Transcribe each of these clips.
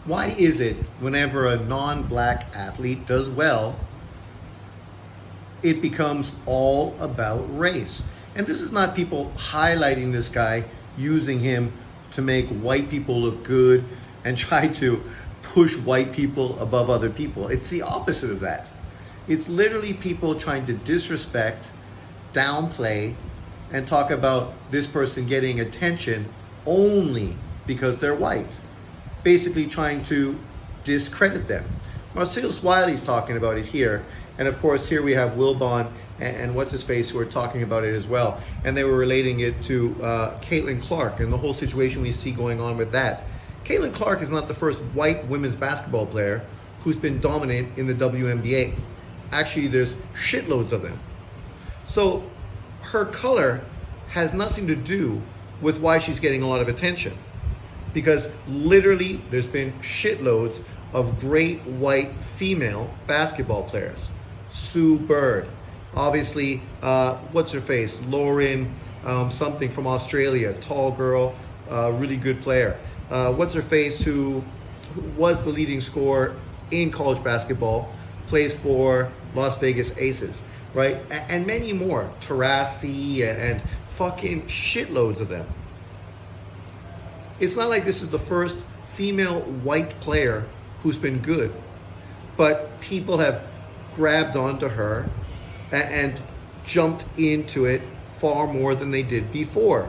Why is it whenever a non-black athlete does well, it becomes all about race? And this is not people highlighting this guy, using him to make white people look good and try to push white people above other people. It's the opposite of that. It's literally people trying to disrespect, downplay, and talk about this person getting attention only because they're white. Basically trying to discredit them. Marcellus Wiley's talking about it here. And of course, here we have Wilbon and what's his face who are talking about it as well. And they were relating it to Caitlin Clark and the whole situation we see going on with that. Caitlin Clark is not the first white women's basketball player who's been dominant in the WNBA. Actually, there's shitloads of them. So her color has nothing to do with why she's getting a lot of attention. Because literally there's been shitloads of great white female basketball players. Sue Bird, obviously, what's her face? Lauren something from Australia, tall girl, really good player. What's her face who was the leading scorer in college basketball, plays for Las Vegas Aces, right? And many more, Taurasi and fucking shitloads of them. It's not like this is the first female white player who's been good, but people have grabbed onto her and jumped into it far more than they did before.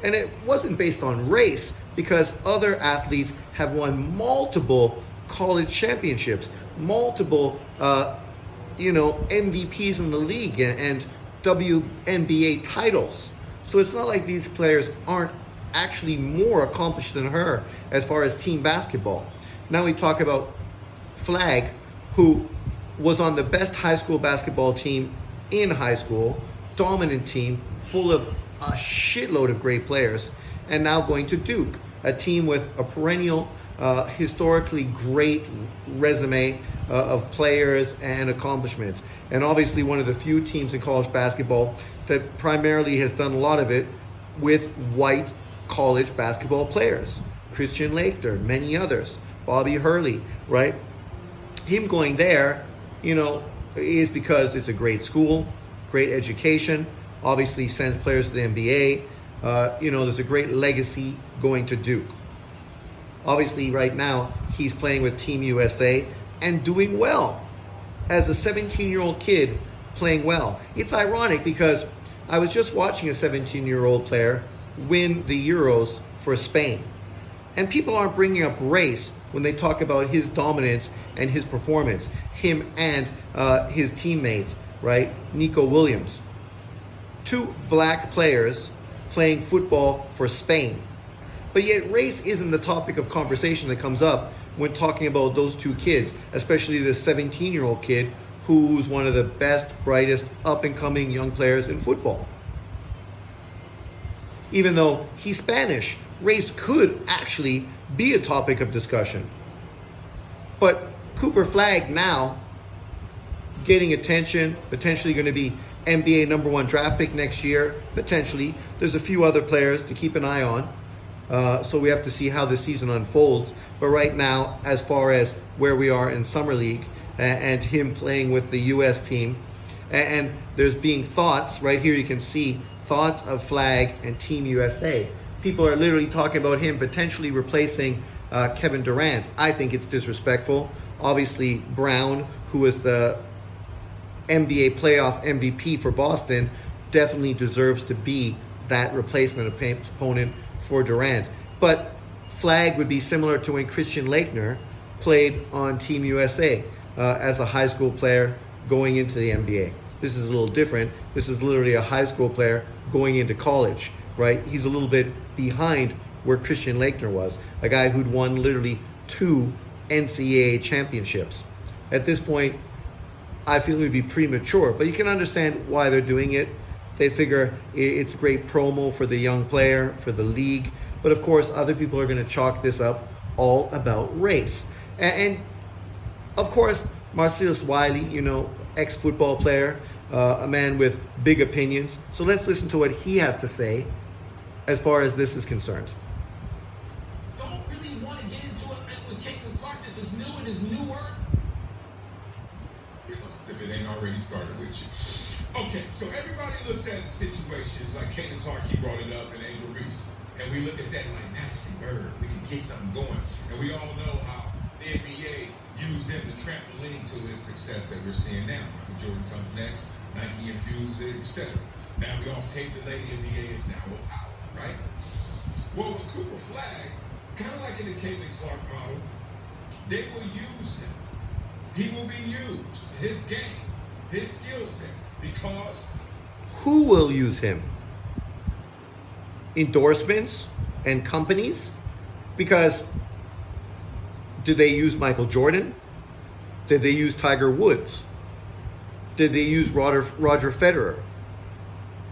And it wasn't based on race, because other athletes have won multiple college championships, multiple MVPs in the league and WNBA titles. So it's not like these players aren't actually more accomplished than her as far as team basketball. Now we talk about Flagg, who was on the best high school basketball team in high school, dominant team, full of a shitload of great players, and now going to Duke, a team with a perennial, historically great resume of players and accomplishments. And obviously one of the few teams in college basketball that primarily has done a lot of it with white college basketball players. Christian Laettner, many others, Bobby Hurley, right? Him going there, is because it's a great school, great education, obviously sends players to the NBA. There's a great legacy going to Duke. Obviously right now he's playing with Team USA and doing well. As a 17-year-old kid playing well. It's ironic because I was just watching a 17-year-old player win the Euros for Spain. And people aren't bringing up race when they talk about his dominance and his performance. Him and his teammates, right? Nico Williams. Two black players playing football for Spain. But yet race isn't the topic of conversation that comes up when talking about those two kids, especially this 17-year-old kid who's one of the best, brightest, up-and-coming young players in football. Even though he's Spanish, race could actually be a topic of discussion. But Cooper Flagg now getting attention, potentially going to be NBA number 1 draft pick next year, potentially. There's a few other players to keep an eye on. So we have to see how the season unfolds. But right now, as far as where we are in Summer League and him playing with the US team, and there's being thoughts, right here you can see thoughts of Flagg and Team USA. People are literally talking about him potentially replacing Kevin Durant. I think it's disrespectful. Obviously, Brown, who was the NBA playoff MVP for Boston, definitely deserves to be that replacement opponent for Durant. But Flagg would be similar to when Christian Laettner played on Team USA as a high school player going into the NBA. This is a little different. This is literally a high school player going into college, right? He's a little bit behind where Christian Laettner was, a guy who'd won literally 2 NCAA championships. At this point, I feel it would be premature, but you can understand why they're doing it. They figure it's great promo for the young player, for the league. But of course, other people are going to chalk this up all about race. And of course, Marcellus Wiley, ex-football player, a man with big opinions. So let's listen to what he has to say as far as this is concerned. Don't really want to get into it with Caitlin his new work? If it ain't already started with you. Okay, so everybody looks at situations like Caitlin Clark, he brought it up, and Angel Reese. And we look at that like magic and bird. We can get something going. And we all know how the NBA used them to trampoline to his success that we're seeing now. Michael Jordan comes next, Nike infuses it, etc. Now we all tape delay, the NBA is now a power, right? Well, with Cooper Flagg, kind of like in the Caitlin Clark model, they will use him. He will be used, his game, his skill set, because... Who will use him? Endorsements and companies? Because did they use Michael Jordan? Did they use Tiger Woods? Did they use Roger Federer?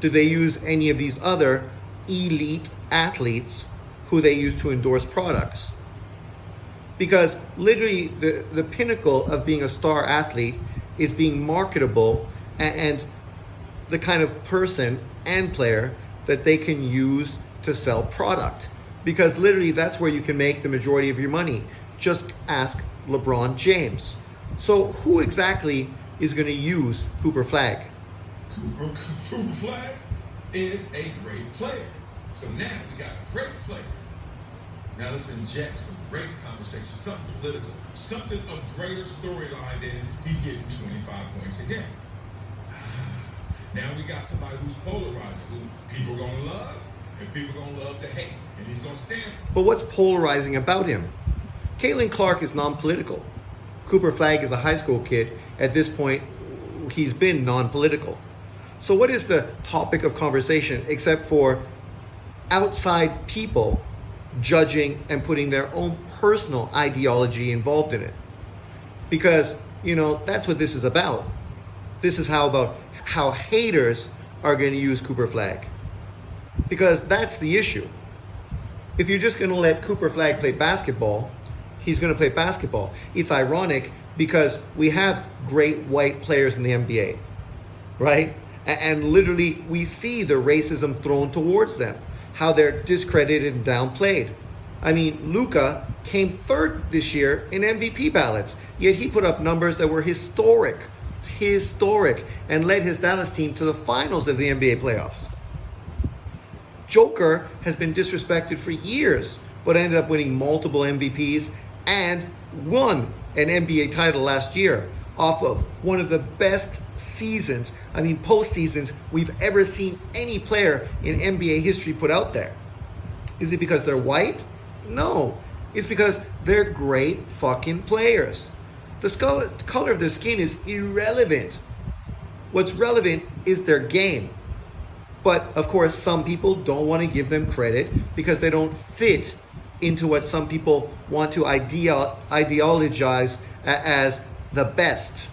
Did they use any of these other elite athletes who they use to endorse products? Because literally the pinnacle of being a star athlete is being marketable and the kind of person and player that they can use to sell product. Because literally that's where you can make the majority of your money. Just ask LeBron James. So who exactly is going to use Cooper Flagg? Cooper Flagg is a great player. So now we got a great player. Now let's inject some race conversation, something political, something of greater storyline than he's getting 25 points a game. Now we got somebody who's polarizing, who people are going to love and people are going to love to hate, and he's going to stand. But what's polarizing about him? Caitlin Clark is non-political. Cooper Flagg is a high school kid. At this point, he's been non-political. So what is the topic of conversation except for outside people judging and putting their own personal ideology involved in it? Because, that's what this is about. This is how haters are going to use Cooper Flagg. Because that's the issue. If you're just going to let Cooper Flagg play basketball, he's going to play basketball. It's ironic because we have great white players in the NBA, right? And literally we see the racism thrown towards them, how they're discredited and downplayed. I mean, Luka came third this year in MVP ballots, yet he put up numbers that were historic, and led his Dallas team to the finals of the NBA playoffs. Joker has been disrespected for years, but ended up winning multiple MVPs and won an NBA title last year off of one of the best seasons, postseasons we've ever seen any player in NBA history put out there. Is it because they're white? No. It's because they're great fucking players. The color of their skin is irrelevant. What's relevant is their game. But of course, some people don't want to give them credit because they don't fit into what some people want to ideologize as the best.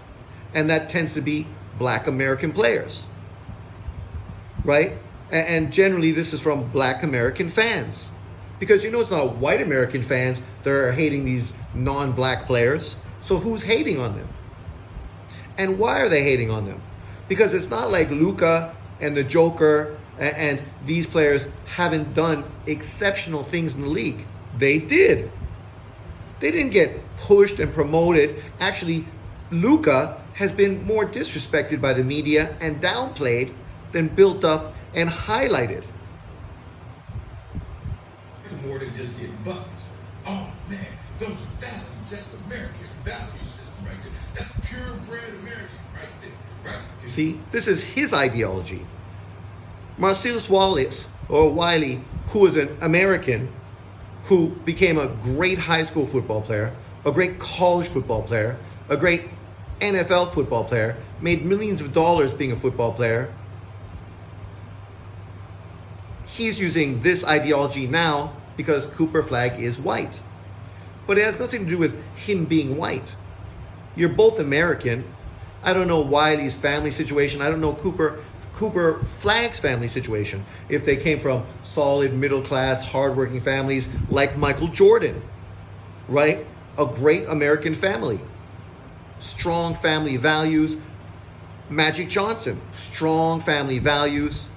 And that tends to be Black American players, right? And generally this is from Black American fans. Because it's not white American fans that are hating these non-black players. So who's hating on them? And why are they hating on them? Because it's not like Luka and the Joker and these players haven't done exceptional things in the league. They did. They didn't get pushed and promoted. Actually, Luka has been more disrespected by the media and downplayed than built up and highlighted. More than just getting buckets. Oh man, those are values. That's American value system right there. That's purebred American right there. Right? See, this is his ideology. Marcellus Wallace, or Wiley, who was an American who became a great high school football player, a great college football player, a great NFL football player, made millions of dollars being a football player. He's using this ideology now because Cooper Flagg is white. But it has nothing to do with him being white. You're both American. I don't know Wiley's family situation. I don't know Cooper Flagg's family situation. If they came from solid, middle-class, hardworking families like Michael Jordan, right? A great American family. Strong family values. Magic Johnson, strong family values.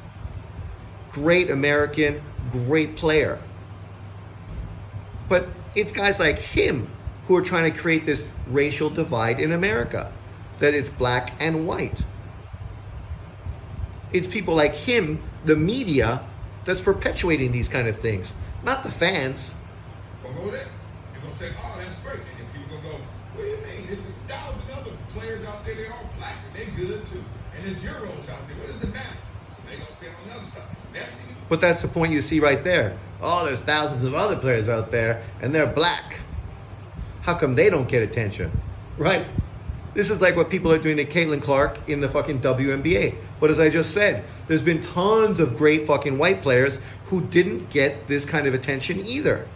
Great American, great player. But it's guys like him who are trying to create this racial divide in America, that it's black and white. It's people like him, the media, that's perpetuating these kind of things, not the fans. Well, go there. You're going to say, oh, that's great. And then people going to go, what do you mean? There's 1,000 other players out there. They're all black and they're good too. And there's Euros out there. What does it matter? So they're going to stay on the other side. But that's the point you see right there. Oh, there's thousands of other players out there and they're black. How come they don't get attention? Right? This is like what people are doing to Caitlin Clark in the fucking WNBA. But as I just said, there's been tons of great fucking white players who didn't get this kind of attention either.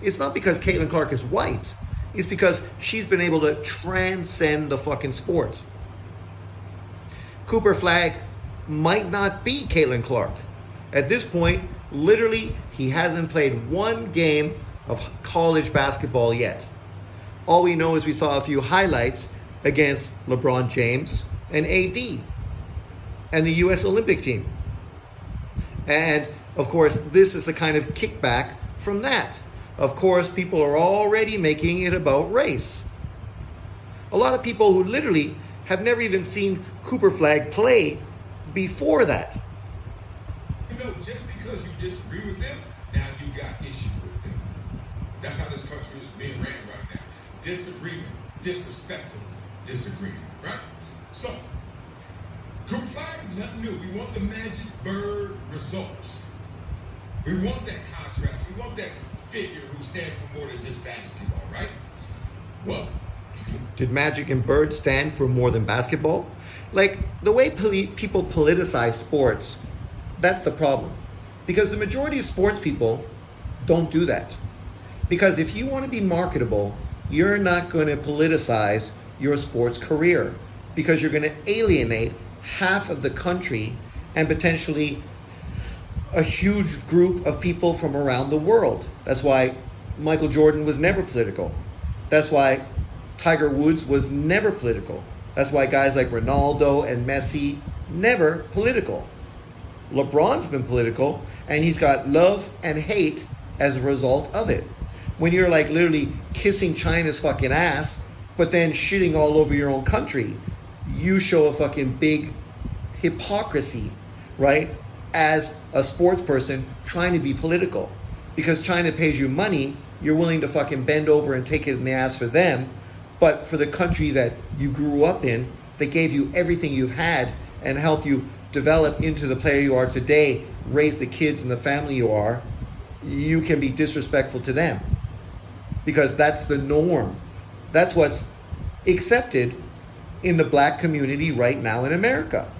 It's not because Caitlin Clark is white. It's because she's been able to transcend the fucking sport. Cooper Flagg might not be Caitlin Clark. At this point, literally, he hasn't played one game of college basketball yet. All we know is we saw a few highlights against LeBron James and AD and the US Olympic team. And of course, this is the kind of kickback from that. Of course, people are already making it about race. A lot of people who literally have never even seen Cooper Flagg play before that. You know, just because you disagree with them, now you got issue with them. That's how this country is being ran right now. Disagreement, disrespectful disagreement, right? So, Cooper Flagg is nothing new. We want the magic bird results. We want that contrast. We want that figure who stands for more than just basketball, right? Well, did Magic and Bird stand for more than basketball? Like, the way people politicize sports, that's the problem. Because the majority of sports people don't do that. Because if you want to be marketable, you're not going to politicize your sports career. Because you're going to alienate half of the country and potentially a huge group of people from around the world. That's why Michael Jordan was never political. That's why Tiger Woods was never political. That's why guys like Ronaldo and Messi, never political. LeBron's been political, and he's got love and hate as a result of it. When you're like literally kissing China's fucking ass, but then shitting all over your own country, you show a fucking big hypocrisy, right? As a sports person trying to be political. Because China pays you money, you're willing to fucking bend over and take it in the ass for them. But for the country that you grew up in, that gave you everything you've had and helped you develop into the player you are today, raise the kids and the family you are, you can be disrespectful to them. Because that's the norm. That's what's accepted in the black community right now in America.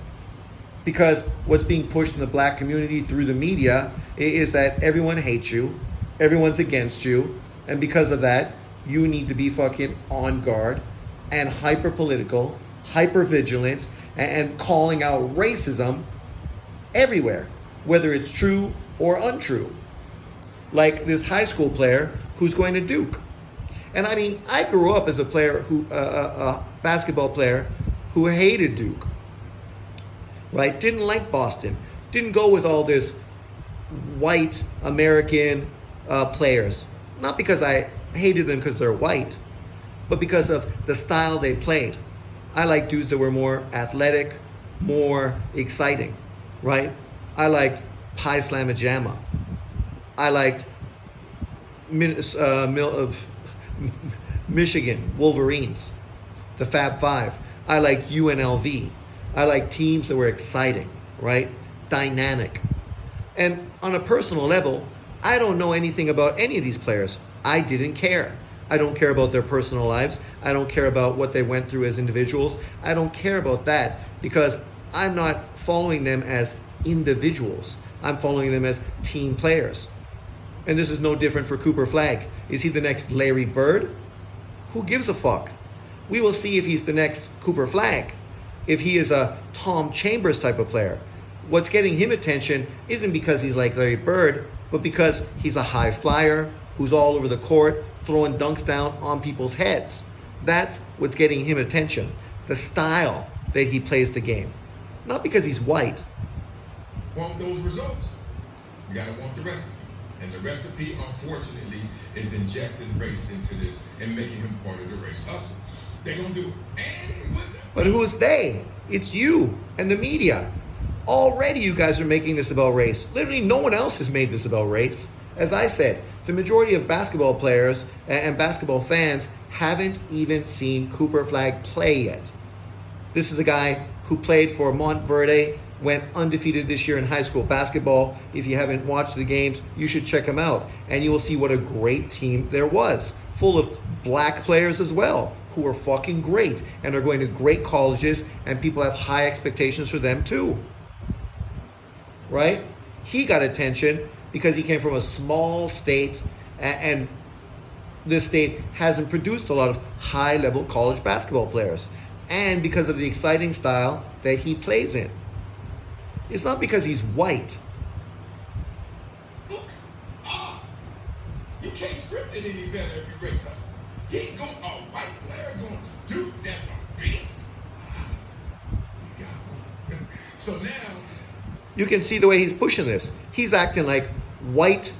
Because what's being pushed in the black community through the media is that everyone hates you, everyone's against you, and because of that, you need to be fucking on guard and hyper political, hyper vigilant, and calling out racism everywhere, whether it's true or untrue. Like this high school player who's going to Duke. And I mean, I grew up as a player a basketball player who hated Duke. Right? Didn't like Boston. Didn't go with all this white American players. Not because I hated them because they're white, but because of the style they played. I like dudes that were more athletic, more exciting, right? I liked Pi Slamma Jamma. I liked Michigan Wolverines, the Fab Five. I liked UNLV. I like teams that were exciting, right? Dynamic. And on a personal level, I don't know anything about any of these players. I didn't care. I don't care about their personal lives. I don't care about what they went through as individuals. I don't care about that because I'm not following them as individuals. I'm following them as team players. And this is no different for Cooper Flagg. Is he the next Larry Bird? Who gives a fuck? We will see if he's the next Cooper Flagg. If he is a Tom Chambers type of player. What's getting him attention isn't because he's like Larry Bird, but because he's a high flyer who's all over the court, throwing dunks down on people's heads. That's what's getting him attention. The style that he plays the game. Not because he's white. Want those results? You gotta want the recipe. And the recipe, unfortunately, is injecting race into this and making him part of the race hustle. They're going to do it. But who's they? It's you and the media. Already you guys are making this about race. Literally no one else has made this about race. As I said, the majority of basketball players and basketball fans haven't even seen Cooper Flagg play yet. This is a guy who played for Montverde, went undefeated this year in high school basketball. If you haven't watched the games, you should check him out. And you will see what a great team there was. Full of black players as well, who are fucking great and are going to great colleges, and people have high expectations for them too. Right? He got attention because he came from a small state, and this state hasn't produced a lot of high-level college basketball players, and because of the exciting style that he plays in. It's not because he's white. Look, you can't script it any better if you race hustle. He ain't going, a white player going to Duke, that's a beast. You got one. So now, you can see the way he's pushing this. He's acting like white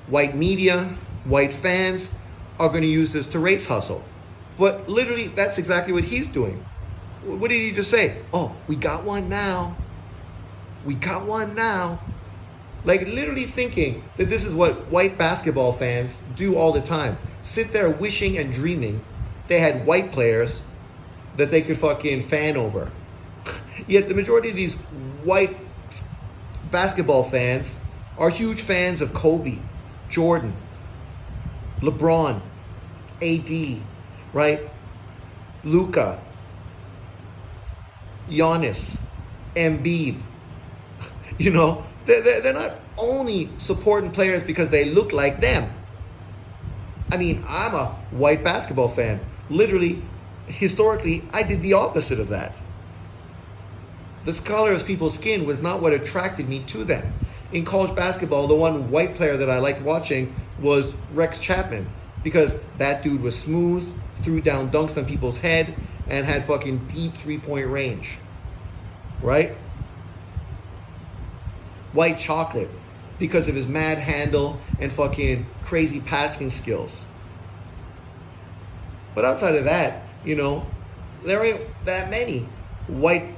media, white fans are going to use this to race hustle. But literally, that's exactly what he's doing. What did he just say? Oh, we got one now. We got one now. Like literally thinking that this is what white basketball fans do all the time. Sit there wishing and dreaming they had white players that they could fucking fan over. Yet the majority of these white basketball fans are huge fans of Kobe, Jordan, LeBron, AD, right? Luka, Giannis, Embiid. You know, they're not only supporting players because they look like them. I mean, I'm a white basketball fan. Literally, historically, I did the opposite of that. The color of people's skin was not what attracted me to them. In college basketball, the one white player that I liked watching was Rex Chapman, because that dude was smooth, threw down dunks on people's head, and had fucking deep three-point range. Right? White chocolate, because of his mad handle and fucking crazy passing skills. But outside of that, you know, there ain't that many white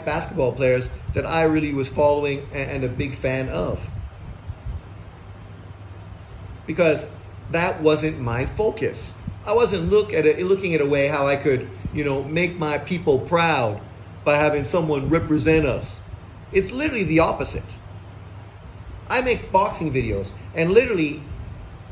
basketball players that I really was following and a big fan of. Because that wasn't my focus. I wasn't looking at a way how I could, you know, make my people proud by having someone represent us. It's literally the opposite. I make boxing videos, and literally,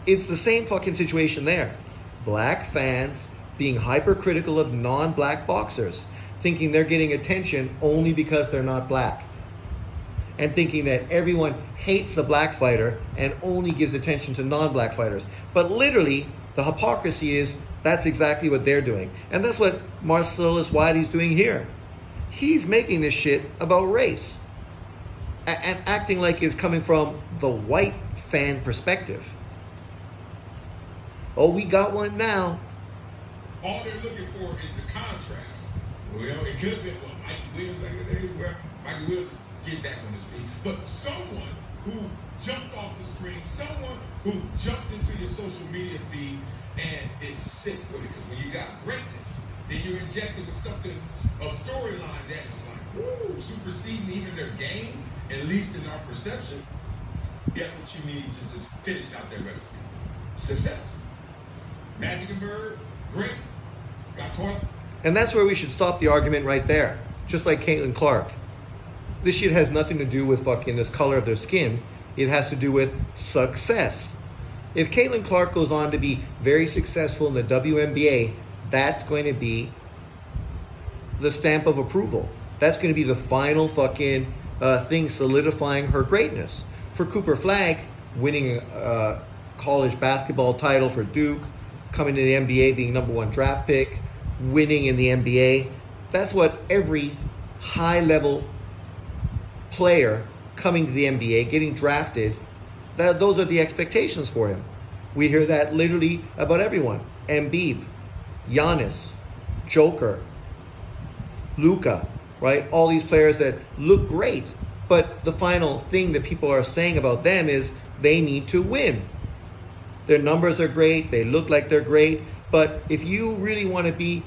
it's the same fucking situation there. Black fans being hypercritical of non-black boxers, thinking they're getting attention only because they're not black. And thinking that everyone hates the black fighter and only gives attention to non-black fighters. But literally, the hypocrisy is that's exactly what they're doing. And that's what Marcellus Wiley's doing here. He's making this shit about race. And acting like it's coming from the white fan perspective. Oh, we got one now. All they're looking for is the contrast. Well, it could have been Mikey Williams back in the day, where Mikey Williams get back on his feet. But someone who jumped off the screen, someone who jumped into your social media feed and is sick with it. Because when you got greatness, then you inject it with something, a storyline that is like, woo, superseding even their game, at least in our perception. Guess what you need to just finish out that recipe? Success. Magic and Bird, great. Got caught. And that's where we should stop the argument right there. Just like Caitlin Clark. This shit has nothing to do with fucking this color of their skin. It has to do with success. If Caitlin Clark goes on to be very successful in the WNBA, that's going to be the stamp of approval. That's going to be the final fucking thing solidifying her greatness. For Cooper Flagg, winning a college basketball title for Duke, coming to the NBA, being #1 draft pick, winning in the NBA, that's what every high-level player coming to the NBA, getting drafted, those are the expectations for him. We hear that literally about everyone. Embiid, Giannis, Joker, Luka, right? All these players that look great, but the final thing that people are saying about them is they need to win. Their numbers are great, they look like they're great, but if you really want to be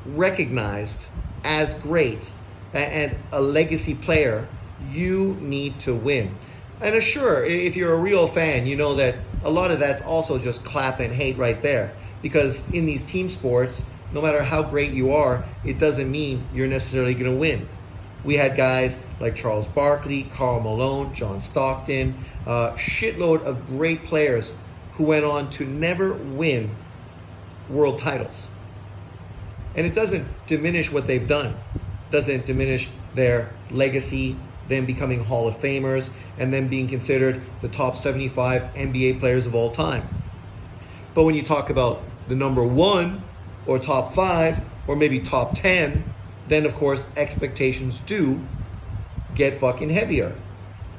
recognized as great and a legacy player, you need to win. And sure, if you're a real fan, you know that a lot of that's also just clap and hate right there. Because in these team sports, no matter how great you are, it doesn't mean you're necessarily going to win. We had guys like Charles Barkley, Karl Malone, John Stockton, shitload of great players who went on to never win world titles. And it doesn't diminish what they've done. It doesn't diminish their legacy, them becoming Hall of Famers, and them being considered the top 75 NBA players of all time. But when you talk about the number one, or top 5, or maybe top 10, then of course expectations do get fucking heavier.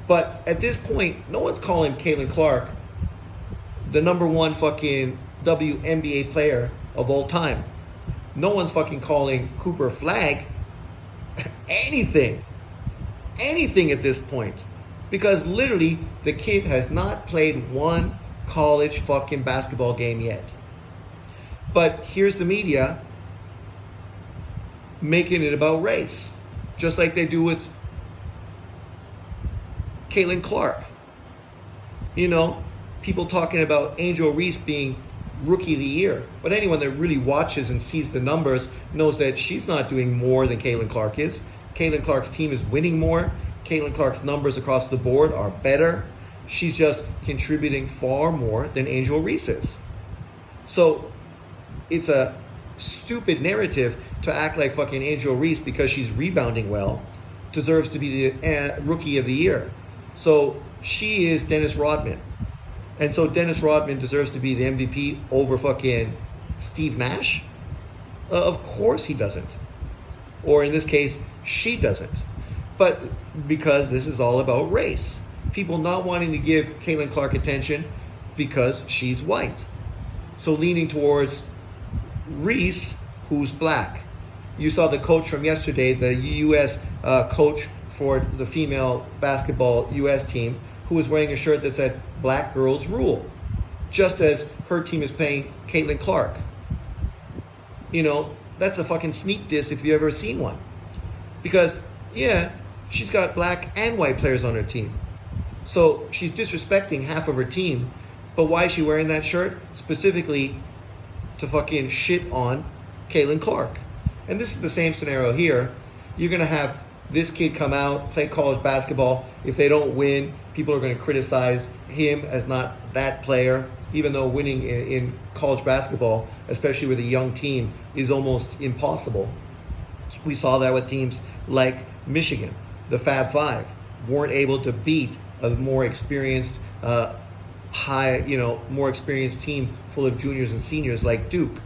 But at this point, no one's calling Caitlin Clark the number one fucking WNBA player of all time. No one's fucking calling Cooper Flagg anything at this point. Because literally, the kid has not played one college fucking basketball game yet. But here's the media making it about race, just like they do with Caitlin Clark. You know, people talking about Angel Reese being Rookie of the Year. But anyone that really watches and sees the numbers knows that she's not doing more than Caitlin Clark is. Caitlin Clark's team is winning more. Caitlin Clark's numbers across the board are better. She's just contributing far more than Angel Reese is. So it's a stupid narrative to act like fucking Angel Reese, because she's rebounding well, deserves to be the Rookie of the Year. So she is Dennis Rodman. And so Dennis Rodman deserves to be the MVP over fucking Steve Nash? Of course he doesn't. Or in this case, she doesn't. But because this is all about race. People not wanting to give Caitlin Clark attention because she's white. So leaning towards Reese, who's black. You saw the coach from yesterday, the U.S. Coach for the female basketball U.S. team, who was wearing a shirt that said, "Black Girls Rule," just as her team is playing Caitlin Clark. You know, that's a fucking sneak diss if you've ever seen one. Because, yeah, she's got black and white players on her team. So she's disrespecting half of her team. But why is she wearing that shirt? Specifically to fucking shit on Caitlin Clark. And this is the same scenario here. You're going to have this kid come out, play college basketball. If they don't win, people are going to criticize him as not that player, even though winning in college basketball, especially with a young team, is almost impossible. We saw that with teams like Michigan. The Fab Five weren't able to beat a more experienced, more experienced team full of juniors and seniors like Duke.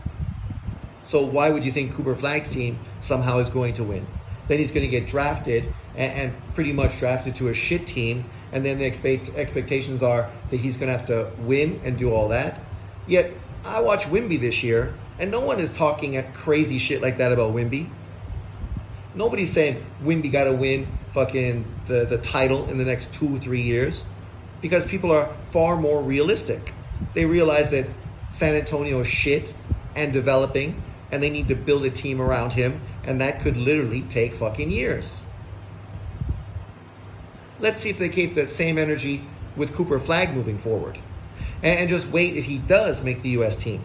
So why would you think Cooper Flagg's team somehow is going to win? Then he's going to get drafted and pretty much drafted to a shit team, and then the expectations are that he's going to have to win and do all that. Yet I watched Wemby this year, and no one is talking crazy shit like that about Wemby. Nobody's saying Wemby got to win fucking the title in the next 2-3 years, because people are far more realistic. They realize that San Antonio is shit and developing, and they need to build a team around him, and that could literally take fucking years. Let's see if they keep that same energy with Cooper Flagg moving forward. And just wait if he does make the U.S. team.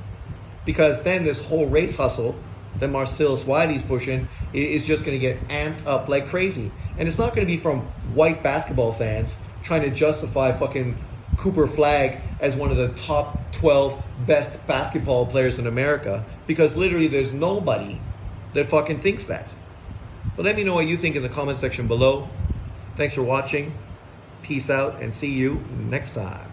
Because then this whole race hustle that Marcellus Wiley's pushing is just going to get amped up like crazy. And it's not going to be from white basketball fans trying to justify fucking Cooper Flagg as one of the top 12 best basketball players in America, because literally there's nobody that fucking thinks that. But let me know what you think in the comment section below. Thanks for watching. Peace out, and see you next time.